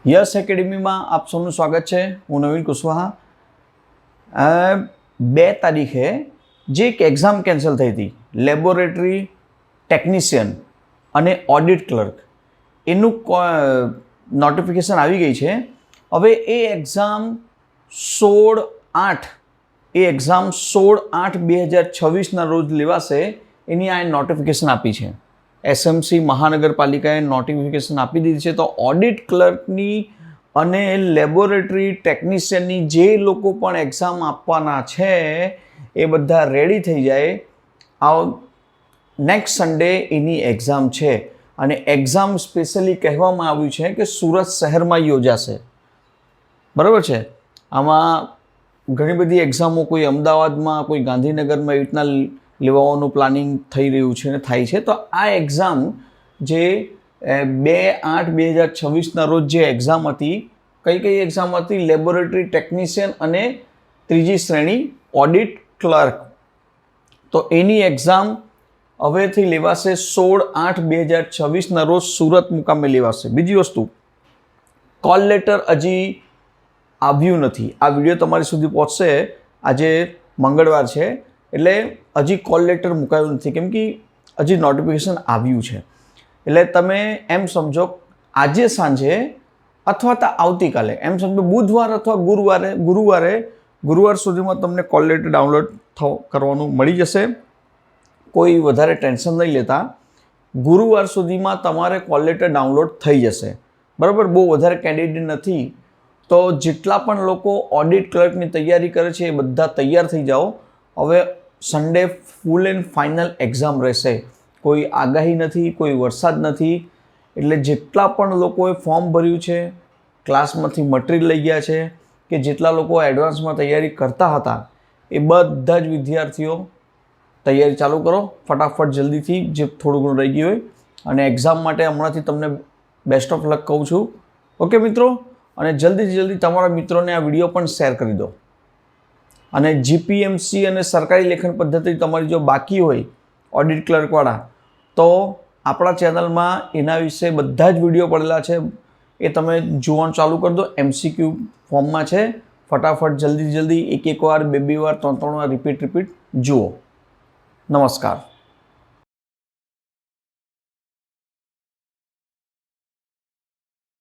Yes એકેડમીમાં આપ સૌનું સ્વાગત છે। હું નવીન કુશવાહા। 2 તારીખે જે એક એક્ઝામ કેન્સલ થઈ હતી, લેબોરેટરી ટેકનિશિયન અને ઓડિટ ક્લર્ક, એનું નોટિફિકેશન આવી ગઈ છે। હવે એ એક્ઝામ 16/8/2026ના રોજ લેવાશે, એની આ નોટિફિકેશન આપી છે। એસએમસી મહાનગરપાલિકાએ નોટિફિકેશન આપી દીધી છે। તો ઓડિટ ક્લર્કની અને લેબોરેટરી ટેકનિશિયનની જે લોકો પણ એક્ઝામ આપવાના છે એ બધા રેડી થઈ જાય। નેક્સ્ટ સન્ડે એની એક્ઝામ છે અને એક્ઝામ સ્પેશિયલી કહેવામાં આવ્યું છે કે સુરત શહેરમાં યોજાશે, બરાબર છે। આમાં ઘણી બધી એક્ઝામો કોઈ અમદાવાદમાં, કોઈ ગાંધીનગરમાં એવી રીતના લેવાનું પ્લાનિંગ થઈ રહ્યું છે અને થાય છે। તો આ એક્ઝામ જે 2/8/2026ના રોજ જે એક્ઝામ હતી, કઈ એક્ઝામ હતી? લેબોરેટરી ટેકનિશિયન અને ત્રીજી શ્રેણી ઓડિટ ક્લર્ક। તો એની એક્ઝામ હવેથી લેવાશે 16/8/2026ના રોજ સુરત મુકામે લેવાશે। બીજી વસ્તુ, કોલ લેટર હજી આવ્યું નથી। આ વિડીયો તમારી સુધી પહોંચશે, આજે મંગળવાર છે એટલે હજી કોલ લેટર મુકાયું નથી, કેમ કે હજી નોટિફિકેશન આવ્યું છે। એટલે તમે એમ સમજો આજે સાંજે અથવા તો આવતીકાલે, એમ સમજો બુધવાર અથવા ગુરુવાર સુધીમાં તમને કોલ લેટર ડાઉનલોડ કરવાનું મળી જશે। કોઈ વધારે ટેન્શન નહીં લેતા, ગુરુવાર સુધીમાં તમારે કોલ લેટર ડાઉનલોડ થઈ જશે, બરાબર। બહુ વધારે કેન્ડિડેટ નથી, તો જેટલા પણ લોકો ઓડિટ ક્લર્કની તૈયારી કરે છે એ બધા તૈયાર થઈ જાઓ। હવે Sunday full and final exam રહેશે, કોઈ આગાહી નથી, કોઈ વરસાદ નથી, એટલે જેટલા પણ લોકોએ ફોર્મ ભર્યું છે, ક્લાસમાંથી મટીરિયલ લઈ ગયા છે, કે જેટલા લોકો એડવાન્સમાં તૈયારી કરતા હતા, એ બધા જ વિદ્યાર્થીઓ તૈયારી ચાલુ કરો ફટાફટ, જલ્દીથી, જે થોડું ઘણું રહી ગયું હોય। અને એક્ઝામ માટે હમણાંથી તમને બેસ્ટ ઓફ લક કહું છું, ઓકે મિત્રો। અને જલ્દીથી જલ્દી તમારા મિત્રોને આ વિડીયો પણ શેર કરી દો। અને જીપીએમસી અને સરકારી લેખન પદ્ધતિ તમારી જો બાકી હોય ઓડિટ ક્લર્કવાળા, તો આપણા ચેનલમાં એના વિશે બધા જ વિડીયો પડેલા છે, એ તમે જોવાનું ચાલુ કરી દો। MCQ ફોર્મમાં છે, ફટાફટ જલ્દી એક વાર, બે વાર, ત્રણ વાર રિપીટ જુઓ। નમસ્કાર।